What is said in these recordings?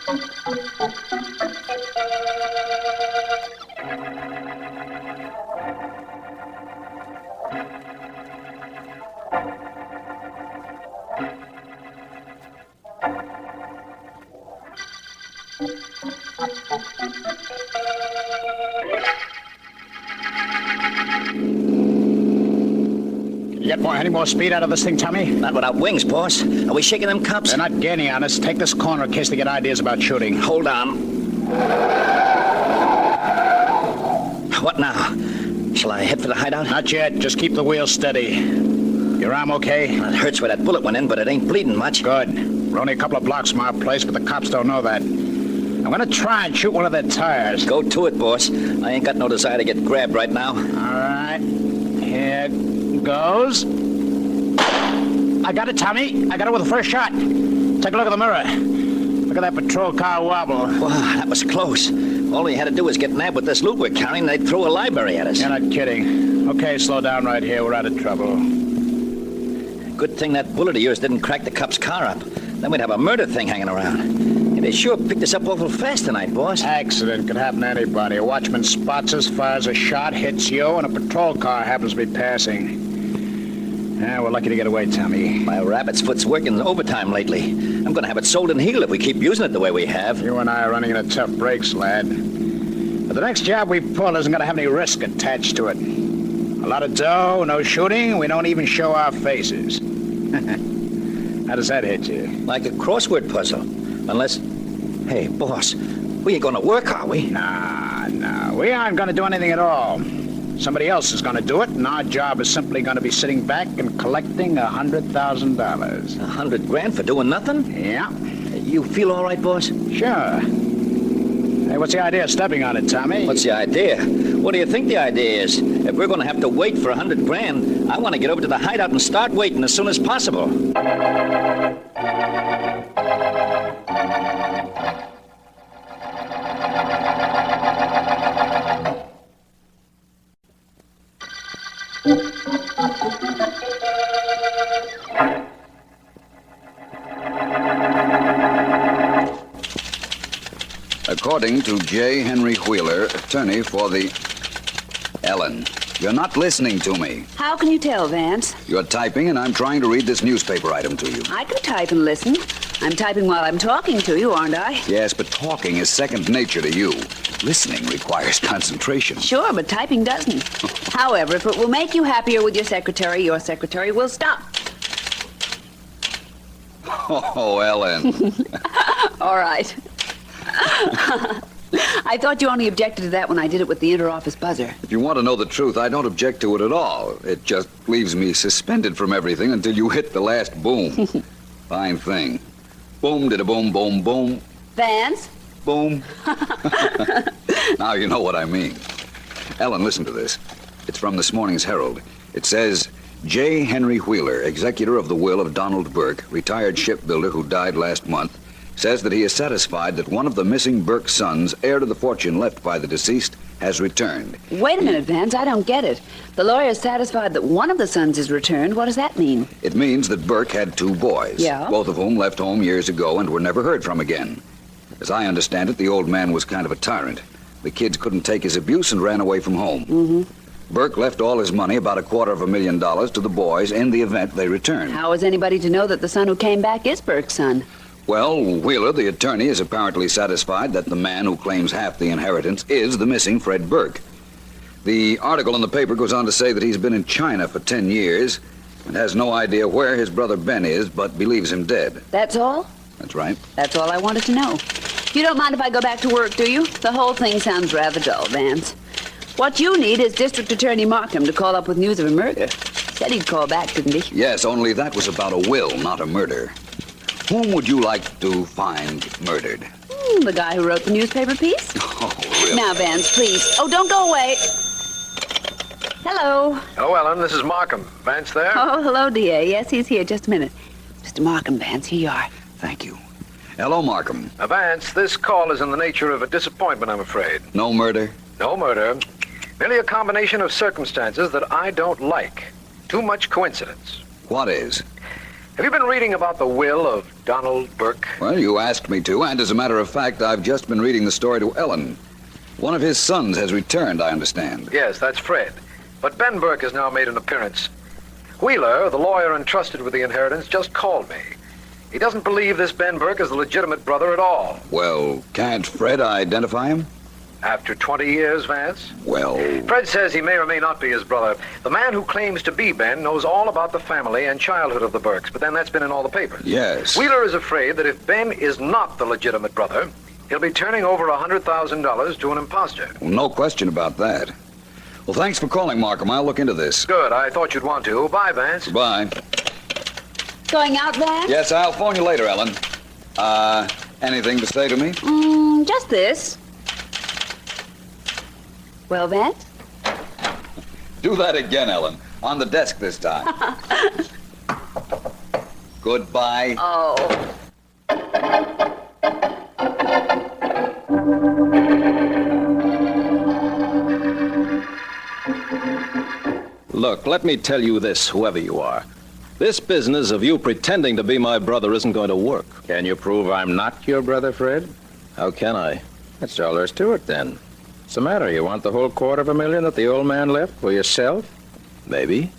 You get any more speed out of this thing, Tommy? Not without wings, boss. Are we shaking them cups? They're not gaining on us. Take this corner in case they get ideas about shooting. Hold on. What now? Shall I head for the hideout? Not yet. Just keep the wheel steady. Your arm okay? Well, it hurts where that bullet went in, but it ain't bleeding much. Good. We're only a couple of blocks from our place, but the cops don't know that. I'm gonna try and shoot one of their tires. Go to it, boss. I ain't got no desire to get grabbed right now. All right. Here goes. I got it, Tommy. I got it with the first shot. Take a look at the mirror. Look at that patrol car wobble. Wow, that was close. All we had to do was get nabbed with this loot we're carrying, they'd throw a library at us. You're not kidding. Okay, slow down right here. We're out of trouble. Good thing that bullet of yours didn't crack the cop's car up. Then we'd have a murder thing hanging around. They sure picked us up awful fast tonight, boss. Accident could happen to anybody. A watchman spots us, fires a shot, hits you, and a patrol car happens to be passing. Yeah, we're lucky to get away, Tommy. My rabbit's foot's working overtime lately. I'm going to have it sold and healed if we keep using it the way we have. You and I are running into tough breaks, lad. But the next job we pull isn't going to have any risk attached to it. A lot of dough, no shooting, we don't even show our faces. How does that hit you? Like a crossword puzzle. Unless... Hey, boss, we ain't going to work, are we? Nah. We aren't going to do anything at all. Somebody else is going to do it, and our job is simply going to be sitting back and collecting $100,000. $100,000 for doing nothing? Yeah. You feel all right, boss? Sure. Hey, what's the idea of stepping on it, Tommy? What's the idea? What do you think the idea is? If we're going to have to wait for $100,000, I want to get over to the hideout and start waiting as soon as possible. According to J. Henry Wheeler, attorney for the... Ellen, you're not listening to me. How can you tell, Vance? You're typing, and I'm trying to read this newspaper item to you. I can type and listen. I'm typing while I'm talking to you, aren't I? Yes, but talking is second nature to you. Listening requires concentration. Sure, but typing doesn't. However, if it will make you happier with your secretary will stop. Oh, Ellen. All right. I thought you only objected to that when I did it with the interoffice buzzer. If you want to know the truth, I don't object to it at all. It just leaves me suspended from everything until you hit the last boom. Fine thing. Boom, dida-boom, boom, boom. Vance? Boom. Now you know what I mean. Ellen, listen to this. It's from this morning's Herald. It says, J. Henry Wheeler, executor of the will of Donald Burke, retired shipbuilder who died last month, says that he is satisfied that one of the missing Burke sons, heir to the fortune left by the deceased, has returned. Wait a minute, Vance. I don't get it. The lawyer is satisfied that one of the sons is returned. What does that mean? It means that Burke had two boys, Yeah? both of whom left home years ago and were never heard from again. As I understand it, the old man was kind of a tyrant. The kids couldn't take his abuse and ran away from home. Mm-hmm. Burke left all his money, about $250,000, to the boys in the event they returned. How is anybody to know that the son who came back is Burke's son? Well, Wheeler, the attorney, is apparently satisfied that the man who claims half the inheritance is the missing Fred Burke. The article in the paper goes on to say that he's been in China for 10 years and has no idea where his brother Ben is, but believes him dead. That's all? That's right. That's all I wanted to know. You don't mind if I go back to work, do you? The whole thing sounds rather dull, Vance. What you need is District Attorney Markham to call up with news of a murder. Said he'd call back, didn't he? Yes, only that was about a will, not a murder. Whom would you like to find murdered? The guy who wrote the newspaper piece. Oh, really? Now, Vance, please. Oh, don't go away. Hello. Hello, Ellen. This is Markham. Vance there? Oh, hello, D.A. Yes, he's here. Just a minute. Mr. Markham, Vance, here you are. Thank you. Hello, Markham. Vance, this call is in the nature of a disappointment, I'm afraid. No murder? No murder. Merely a combination of circumstances that I don't like. Too much coincidence. What is? Have you been reading about the will of Donald Burke? Well, you asked me to, and as a matter of fact, I've just been reading the story to Ellen. One of his sons has returned, I understand. Yes, that's Fred. But Ben Burke has now made an appearance. Wheeler, the lawyer entrusted with the inheritance, just called me. He doesn't believe this Ben Burke is the legitimate brother at all. Well, can't Fred identify him? After 20 years, Vance? Well... Fred says he may or may not be his brother. The man who claims to be Ben knows all about the family and childhood of the Burkes, but then that's been in all the papers. Yes. Wheeler is afraid that if Ben is not the legitimate brother, he'll be turning over $100,000 to an imposter. Well, no question about that. Well, thanks for calling, Markham. I'll look into this. Good. I thought you'd want to. Bye, Vance. Bye. Going out, Vance? Yes, I'll phone you later, Ellen. Anything to say to me? Just this. Well, Vance? Do that again, Ellen. On the desk this time. Goodbye. Oh. Look, let me tell you this, whoever you are. This business of you pretending to be my brother isn't going to work. Can you prove I'm not your brother, Fred? How can I? That's all there's to it, then. What's the matter? You want the whole $250,000 that the old man left for yourself? Maybe.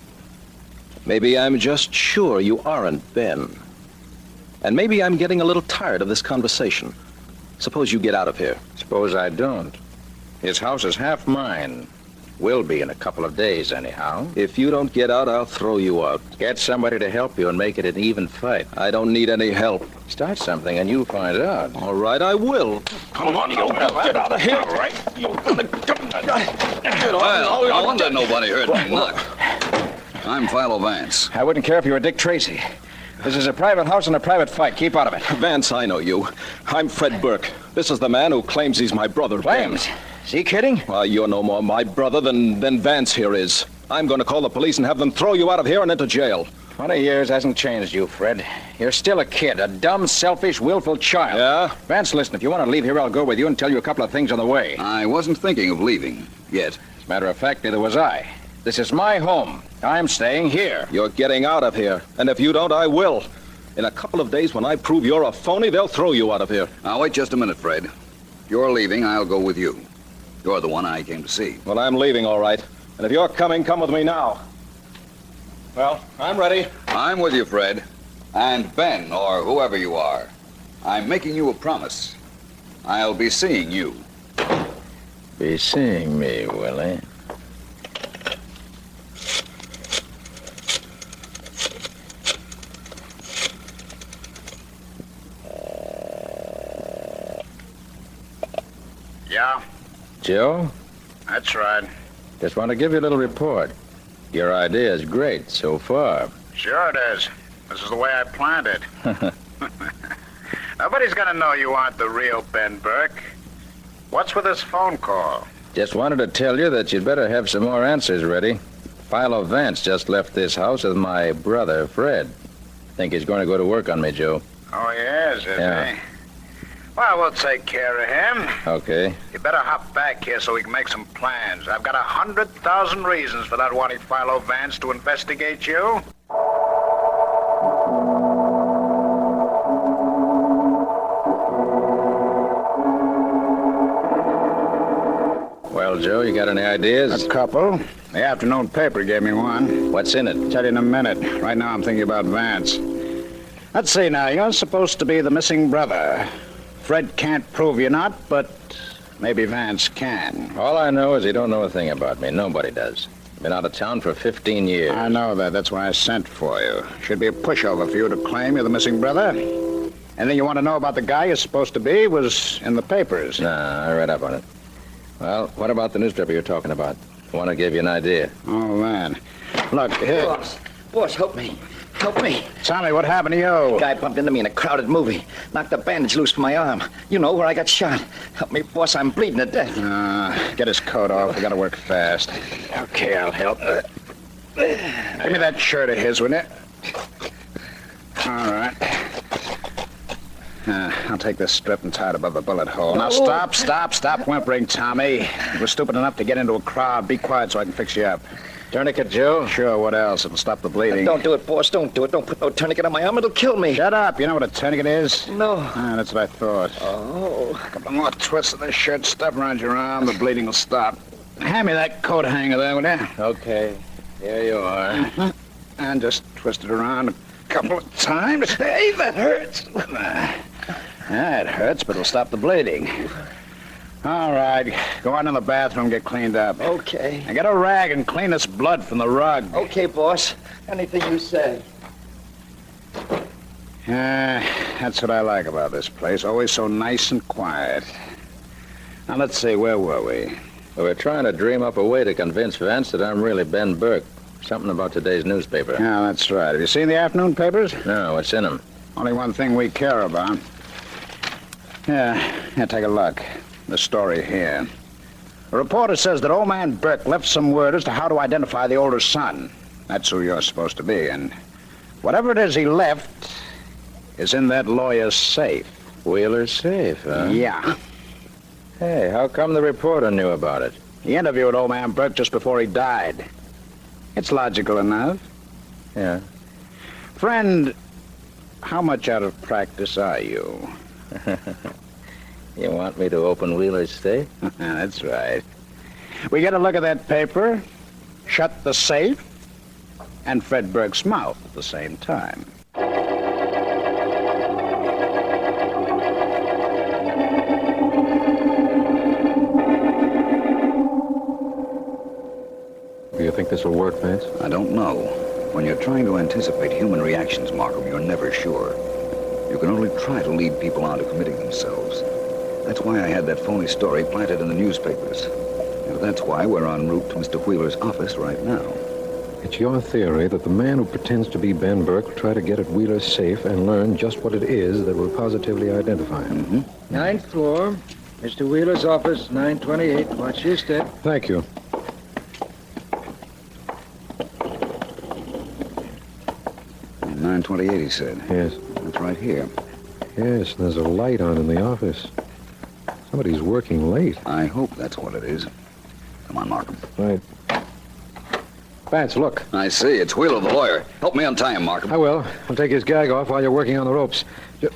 Maybe I'm just sure you aren't Ben. And maybe I'm getting a little tired of this conversation. Suppose you get out of here. Suppose I don't. His house is half mine. Will be in a couple of days, anyhow. If you don't get out, I'll throw you out. Get somebody to help you and make it an even fight. I don't need any help. Start something and you'll find out. All right, I will. Come on, you get out of here. All right. You're gonna Well, no wonder nobody heard me knock. I'm Philo Vance. I wouldn't care if you were Dick Tracy. This is a private house and a private fight. Keep out of it. Vance, I know you. I'm Fred Burke. This is the man who claims he's my brother. Claims? Is he kidding? Why, you're no more my brother than Vance here is. I'm going to call the police and have them throw you out of here and into jail. 20 years hasn't changed you, Fred. You're still a kid, a dumb, selfish, willful child. Yeah? Vance, listen, if you want to leave here, I'll go with you and tell you a couple of things on the way. I wasn't thinking of leaving yet. As a matter of fact, neither was I. This is my home. I'm staying here. You're getting out of here. And if you don't, I will. In a couple of days, when I prove you're a phony, they'll throw you out of here. Now, wait just a minute, Fred. If you're leaving, I'll go with you. You're the one I came to see. Well, I'm leaving, all right. And if you're coming, come with me now. Well, I'm ready. I'm with you, Fred. And Ben, or whoever you are. I'm making you a promise. I'll be seeing you. Be seeing me, will he? Yeah, Joe? that's right. Just want to give you a little report. Your idea is great so far. Sure it is. This is the way I planned it. Nobody's gonna know you aren't the real Ben Burke. What's with this phone call? Just wanted to tell you that you'd better have some more answers ready. Philo Vance just left this house with my brother, Fred. Think he's going to go to work on me, Joe. Oh, yes, is Yeah. he? Well, we'll take care of him. Okay. You better hop back here so we can make some plans. I've got 100,000 reasons for not wanting Philo Vance to investigate you. Well, Joe, you got any ideas? A couple. The afternoon paper gave me one. What's in it? Tell you in a minute. Right now I'm thinking about Vance. Let's see now. You're supposed to be the missing brother. Fred can't prove you're not, but maybe Vance can. All I know is he don't know a thing about me. Nobody does. Been out of town for 15 years. I know that. That's why I sent for you. Should be a pushover for you to claim you're the missing brother. Anything you want to know about the guy you're supposed to be was in the papers. Nah, I read up on it. Well, what about the newspaper you're talking about? I want to give you an idea. Oh, man. Look, here. Boss, help me. Help me. Tell me, what happened to you? Guy bumped into me in a crowded movie. Knocked the bandage loose from my arm. You know, where I got shot. Help me, boss. I'm bleeding to death. Get his coat off. We gotta work fast. Okay, I'll help. Give me that shirt of his, will you? All right. I'll take this strip and tie it above the bullet hole. Now, stop whimpering, Tommy. You were stupid enough to get into a crowd. Be quiet so I can fix you up. Tourniquet, Joe? Sure, what else? It'll stop the bleeding. Don't do it, boss. Don't do it. Don't put no tourniquet on my arm. It'll kill me. Shut up. You know what a tourniquet is? No. Ah, that's what I thought. Oh. A couple more twists of this shirt stuff around your arm, the bleeding will stop. Hand me that coat hanger there, will you? Okay. Here you are. And just twist it around a couple of times. Hey, that hurts. Yeah, it hurts, but it'll stop the bleeding. All right, go on in the bathroom and get cleaned up. Okay. And get a rag and clean this blood from the rug. Okay, boss. Anything you say. That's what I like about this place. Always so nice and quiet. Now, let's see, where were we? Well, we're trying to dream up a way to convince Vance that I'm really Ben Burke. Something about today's newspaper. Yeah, that's right. Have you seen the afternoon papers? No, what's in them? Only one thing we care about. Yeah, take a look. The story here. A reporter says that old man Burke left some word as to how to identify the older son. That's who you're supposed to be, and whatever it is he left is in that lawyer's safe. Wheeler's safe, huh? Yeah. Hey, how come the reporter knew about it? He interviewed old man Burke just before he died. It's logical enough. Yeah. Friend, how much out of practice are you? You want me to open Wheeler's safe? That's right. We get a look at that paper, shut the safe, and Fred Burke's mouth at the same time. Do you think this will work, Vance? I don't know. When you're trying to anticipate human reactions, Markham, you're never sure. You can only try to lead people on to committing themselves. That's why I had that phony story planted in the newspapers. And that's why we're en route to Mr. Wheeler's office right now. It's your theory that the man who pretends to be Ben Burke will try to get at Wheeler's safe and learn just what it is that will positively identify him. Mm-hmm. Ninth floor. Mr. Wheeler's office, 928. Watch your step. Thank you. And 928, he said. Yes. That's right here. Yes, there's a light on in the office. Somebody's working late. I hope that's what it is. Come on, Markham. Right. Vance, look. I see. It's Wheeler, the lawyer. Help me untie him, Markham. I will. I'll take his gag off while you're working on the ropes. There,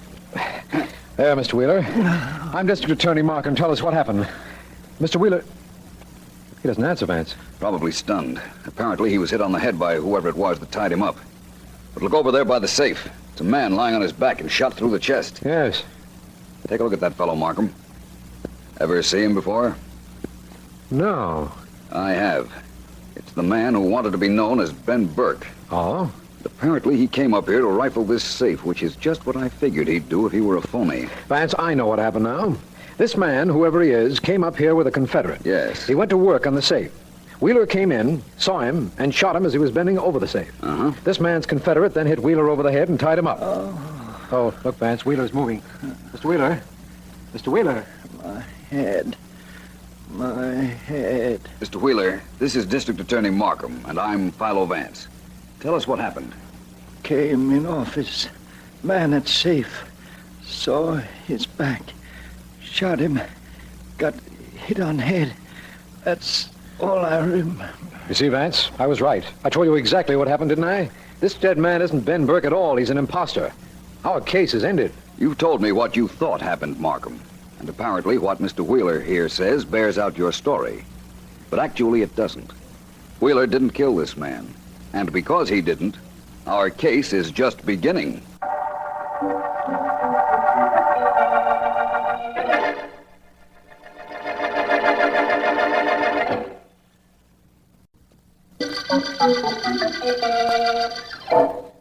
Mr. Wheeler. I'm District Attorney Markham. Tell us what happened. Mr. Wheeler... He doesn't answer, Vance. Probably stunned. Apparently he was hit on the head by whoever it was that tied him up. But look over there by the safe. It's a man lying on his back and shot through the chest. Yes. Take a look at that fellow, Markham. Ever see him before? No. I have. It's the man who wanted to be known as Ben Burke. Oh? Apparently he came up here to rifle this safe, which is just what I figured he'd do if he were a phony. Vance, I know what happened now. This man, whoever he is, came up here with a Confederate. Yes. He went to work on the safe. Wheeler came in, saw him, and shot him as he was bending over the safe. Uh-huh. This man's Confederate then hit Wheeler over the head and tied him up. Oh, look, Vance, Wheeler's moving. Mr. Wheeler? Mr. Wheeler? My head. Mr. Wheeler, this is District Attorney Markham, and I'm Philo Vance. Tell us what happened. Came in office. Man at safe. Saw his back. Shot him. Got hit on head. That's all I remember. You see, Vance, I was right. I told you exactly what happened, didn't I? This dead man isn't Ben Burke at all. He's an imposter. Our case is ended. You told me what you thought happened, Markham. And apparently what Mr. Wheeler here says bears out your story. But actually it doesn't. Wheeler didn't kill this man. And because he didn't, our case is just beginning.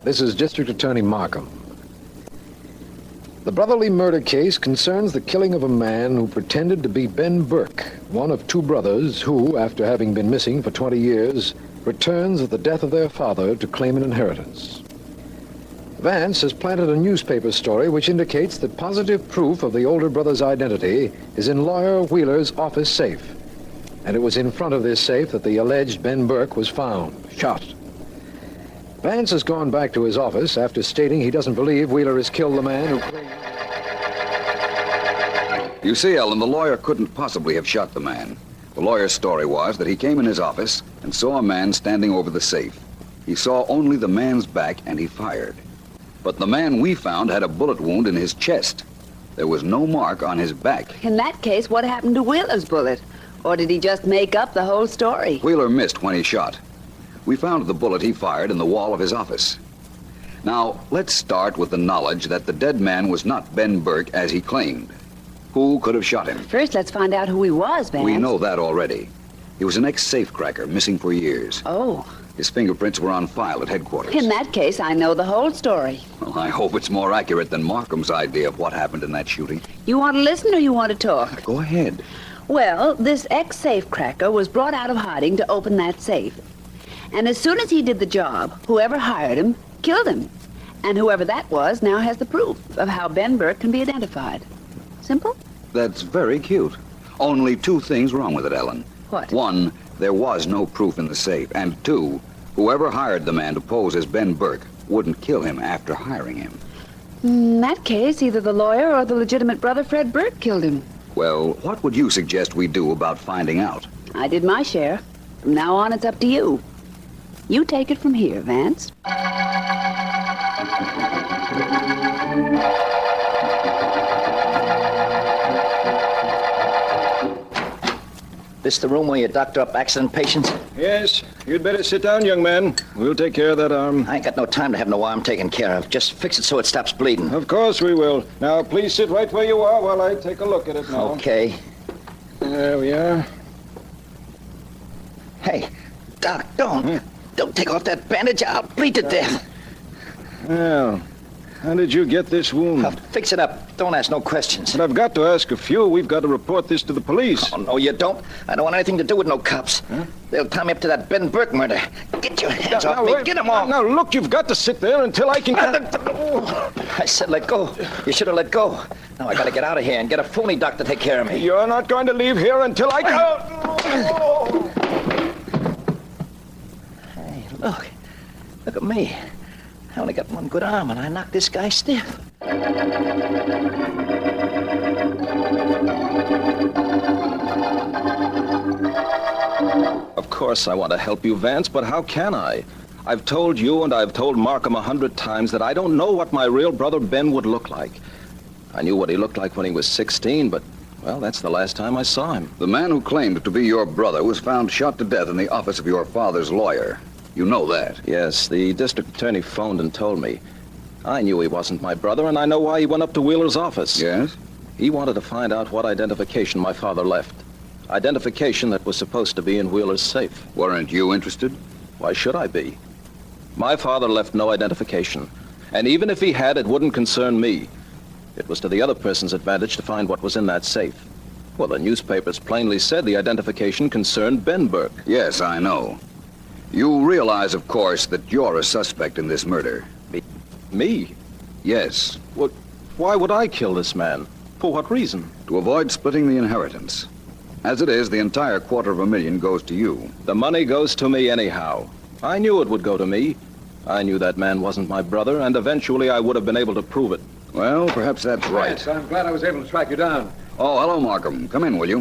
This is District Attorney Markham. The brotherly murder case concerns the killing of a man who pretended to be Ben Burke, one of two brothers who, after having been missing for 20 years, returns at the death of their father to claim an inheritance. Vance has planted a newspaper story which indicates that positive proof of the older brother's identity is in lawyer Wheeler's office safe. And it was in front of this safe that the alleged Ben Burke was found, shot. Vance has gone back to his office after stating he doesn't believe Wheeler has killed the man who claimed... You see, Ellen, the lawyer couldn't possibly have shot the man. The lawyer's story was that he came in his office and saw a man standing over the safe. He saw only the man's back and he fired. But the man we found had a bullet wound in his chest. There was no mark on his back. In that case, what happened to Wheeler's bullet? Or did he just make up the whole story? Wheeler missed when he shot. We found the bullet he fired in the wall of his office. Now, let's start with the knowledge that the dead man was not Ben Burke as he claimed. Who could have shot him? First, let's find out who he was, Vance. We know that already. He was an ex-safecracker, missing for years. Oh. His fingerprints were on file at headquarters. In that case, I know the whole story. Well, I hope it's more accurate than Markham's idea of what happened in that shooting. You want to listen or you want to talk? Go ahead. Well, this ex-safecracker was brought out of hiding to open that safe. And as soon as he did the job, whoever hired him killed him. And whoever that was now has the proof of how Ben Burke can be identified. Simple? That's very cute. Only two things wrong with it, Ellen. What? One, there was no proof in the safe. And two, whoever hired the man to pose as Ben Burke wouldn't kill him after hiring him. In that case, either the lawyer or the legitimate brother Fred Burke killed him. Well, what would you suggest we do about finding out? I did my share. From now on, it's up to you. You take it from here, Vance. This the room where you doctor up accident patients? Yes, you'd better sit down, young man. We'll take care of that arm. I ain't got no time to have no arm taken care of. Just fix it so it stops bleeding. Of course we will. Now, please sit right where you are while I take a look at it now. Okay. There we are. Hey, Doc, don't. Don't take off that bandage. I'll bleed to death. Well, how did you get this wound? I'll fix it up. Don't ask no questions. But I've got to ask a few. We've got to report this to the police. Oh, no, you don't. I don't want anything to do with no cops. Huh? They'll tie me up to that Ben Burke murder. Get your hands off me. Get them off. Now, look, you've got to sit there until I can... I said let go. You should have let go. Now I got to get out of here and get a phony doc to take care of me. You're not going to leave here until I can... Hey, look. Look at me. I only got one good arm, and I knocked this guy stiff. Of course I want to help you, Vance, but how can I? I've told you and I've told Markham 100 times that I don't know what my real brother Ben would look like. I knew what he looked like when he was 16, but, well, that's the last time I saw him. The man who claimed to be your brother was found shot to death in the office of your father's lawyer. You know that. Yes, the district attorney phoned and told me. I knew he wasn't my brother, and I know why he went up to Wheeler's office. Yes? He wanted to find out what identification my father left. Identification that was supposed to be in Wheeler's safe. Weren't you interested? Why should I be? My father left no identification. And even if he had, it wouldn't concern me. It was to the other person's advantage to find what was in that safe. Well, the newspapers plainly said the identification concerned Ben Burke. Yes, I know. You realize, of course, that you're a suspect in this murder. Me? Yes. What? Why would I kill this man? For what reason? To avoid splitting the inheritance. As it is, the entire $250,000 goes to you. The money goes to me anyhow. I knew it would go to me. I knew that man wasn't my brother, and eventually I would have been able to prove it. Well, perhaps that's right. Yes, I'm glad I was able to track you down. Oh, hello, Markham. Come in, will you?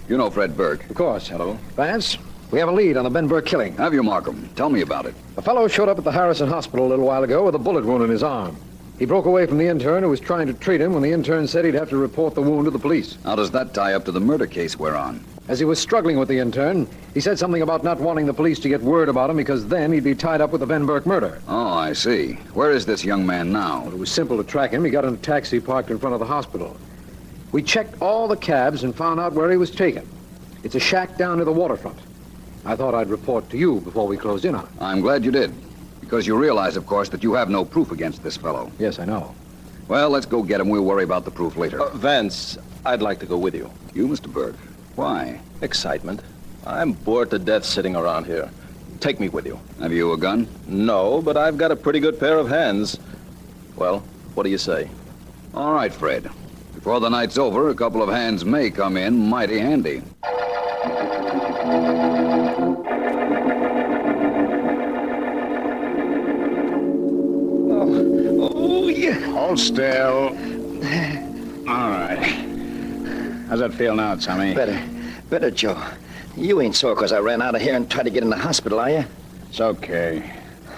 You know Fred Burke. Of course. Hello. Vance, we have a lead on the Ben Burke killing. Have you, Markham? Tell me about it. A fellow showed up at the Harrison Hospital a little while ago with a bullet wound in his arm. He broke away from the intern who was trying to treat him when the intern said he'd have to report the wound to the police. How does that tie up to the murder case we're on? As he was struggling with the intern, he said something about not wanting the police to get word about him because then he'd be tied up with the Ben Burke murder. Oh, I see. Where is this young man now? It was simple to track him. He got in a taxi parked in front of the hospital. We checked all the cabs and found out where he was taken. It's a shack down near the waterfront. I thought I'd report to you before we closed in on it. I'm glad you did. Because you realize, of course, that you have no proof against this fellow. Yes, I know. Well, let's go get him. We'll worry about the proof later. Vance, I'd like to go with you. You, Mr. Burke? Why? Excitement. I'm bored to death sitting around here. Take me with you. Have you a gun? No, but I've got a pretty good pair of hands. Well, what do you say? All right, Fred. Before the night's over, a couple of hands may come in mighty handy. Oh, yeah. Hold still. All right. How's that feel now, Tommy? Better. better, Joe. You ain't sore because I ran out of here and tried to get in the hospital, are you? It's okay.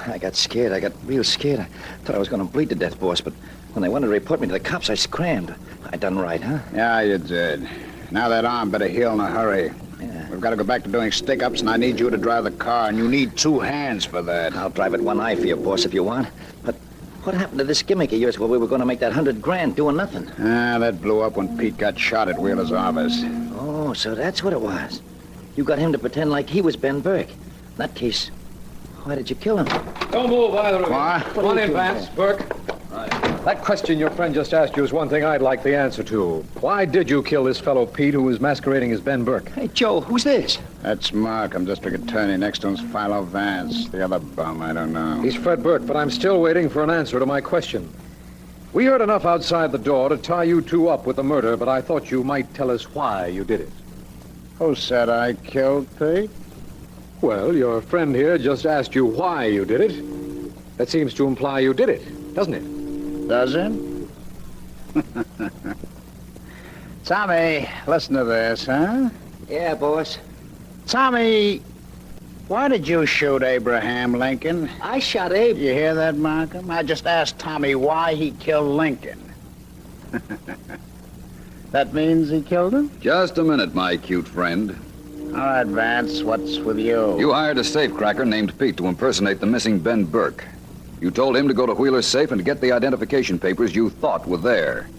I got scared. I got real scared. I thought I was going to bleed to death, boss, but when they wanted to report me to the cops, I scrammed. I done right, huh? Yeah, you did. Now that arm better heal in a hurry. Yeah. We've got to go back to doing stick-ups, and I need you to drive the car, and you need 2 hands for that. I'll drive it one eye for you, boss, if you want. But what happened to this gimmick of yours where we were going to make that $100,000 doing nothing? That blew up when Pete got shot at Wheeler's office. Oh, so that's what it was. You got him to pretend like he was Ben Burke. In that case, why did you kill him? Don't move either of you. What? Come on in, Vance. Burke. That question your friend just asked you is one thing I'd like the answer to. Why did you kill this fellow Pete who was masquerading as Ben Burke? Hey, Joe, who's this? That's Mark. I'm district attorney. Next to him's Philo Vance. The other bum, I don't know. He's Fred Burke, but I'm still waiting for an answer to my question. We heard enough outside the door to tie you two up with the murder, but I thought you might tell us why you did it. Who said I killed Pete? Well, your friend here just asked you why you did it. That seems to imply you did it, doesn't it? Does it? Tommy, listen to this, huh? Yeah, boss. Tommy, why did you shoot Abraham Lincoln? I shot Abe. You hear that, Markham? I just asked Tommy why he killed Lincoln. That means he killed him? Just a minute, my cute friend. All right, Vance, what's with you? You hired a safecracker named Pete to impersonate the missing Ben Burke. You told him to go to Wheeler's safe and get the identification papers you thought were there.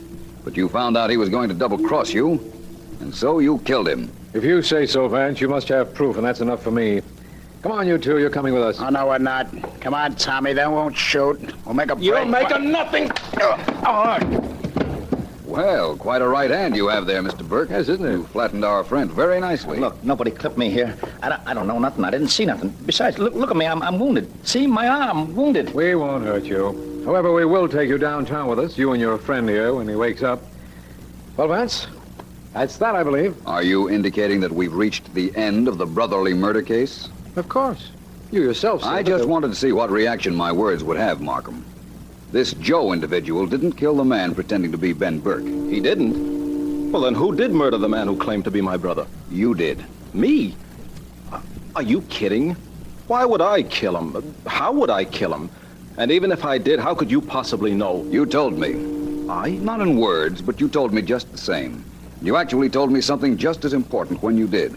But you found out he was going to double-cross you, and so you killed him. If you say so, Vance, you must have proof, and that's enough for me. Come on, you two. You're coming with us. Oh, no, we're not. Come on, Tommy. They won't shoot. We'll make a break. You'll make a nothing. Well, quite a right hand you have there, Mr. Burke. Yes, isn't it? You flattened our friend very nicely. Look, nobody clipped me here. I don't know nothing. I didn't see nothing. Besides, look at me. I'm wounded. See, my arm, wounded. We won't hurt you. However, we will take you downtown with us, you and your friend here, when he wakes up. Well, Vance, that's that, I believe. Are you indicating that we've reached the end of the brotherly murder case? Of course. You yourself said I just wanted to see what reaction my words would have, Markham. This Joe individual didn't kill the man pretending to be Ben Burke. He didn't? Well, then who did murder the man who claimed to be my brother? You did. Me? Are you kidding? Why would I kill him? How would I kill him? And even if I did, how could you possibly know? You told me. I? Not in words, but you told me just the same. You actually told me something just as important when you did.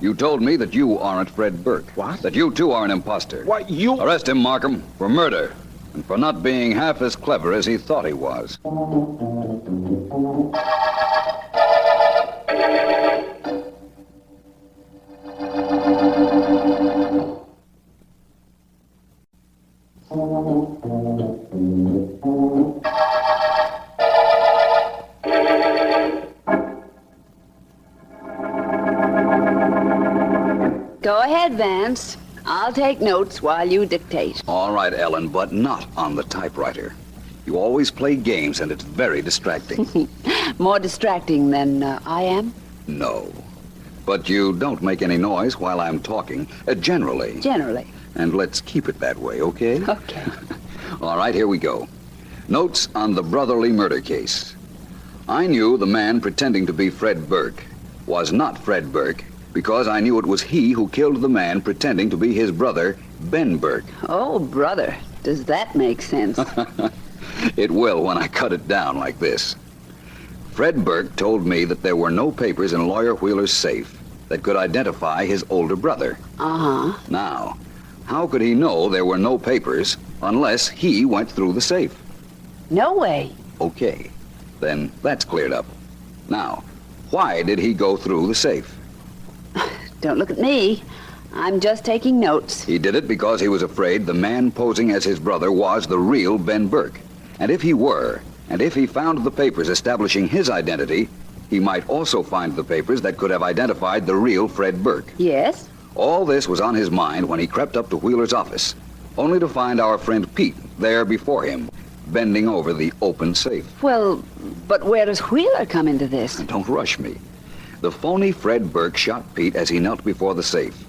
You told me that you aren't Fred Burke. What? That you, too, are an imposter. Why, you... Arrest him, Markham, for murder, and for not being half as clever as he thought he was. Go ahead, Vance. I'll take notes while you dictate. All right, Ellen, but not on the typewriter. You always play games, and it's very distracting. More distracting than I am? No. But you don't make any noise while I'm talking, generally. Generally. And let's keep it that way, okay? Okay. All right, here we go. Notes on the brotherly murder case. I knew the man pretending to be Fred Burke was not Fred Burke because I knew it was he who killed the man pretending to be his brother, Ben Burke. Oh, brother. Does that make sense? It will when I cut it down like this. Fred Burke told me that there were no papers in Lawyer Wheeler's safe that could identify his older brother. Uh-huh. Now, how could he know there were no papers unless he went through the safe? No way. Okay, then that's cleared up. Now, why did he go through the safe? Don't look at me. I'm just taking notes. He did it because he was afraid the man posing as his brother was the real Ben Burke. And if he were, and if he found the papers establishing his identity, he might also find the papers that could have identified the real Fred Burke. Yes? All this was on his mind when he crept up to Wheeler's office, only to find our friend Pete there before him, bending over the open safe. Well, but where does Wheeler come into this? Don't rush me. The phony Fred Burke shot Pete as he knelt before the safe.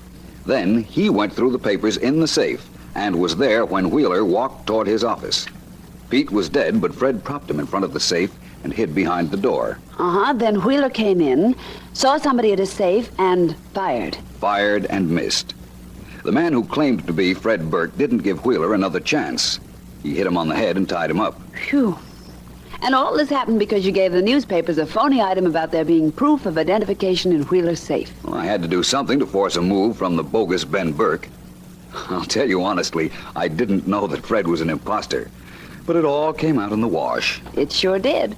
Then he went through the papers in the safe and was there when Wheeler walked toward his office. Pete was dead, but Fred propped him in front of the safe and hid behind the door. Then Wheeler came in, saw somebody at his safe, and fired. Fired and missed. The man who claimed to be Fred Burke didn't give Wheeler another chance. He hit him on the head and tied him up. Phew. And all this happened because you gave the newspapers a phony item about there being proof of identification in Wheeler's safe. Well, I had to do something to force a move from the bogus Ben Burke. I'll tell you honestly, I didn't know that Fred was an imposter. But it all came out in the wash. It sure did.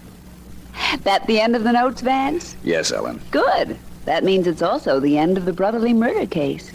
That the end of the notes, Vance? Yes, Ellen. Good. That means it's also the end of the brotherly murder case.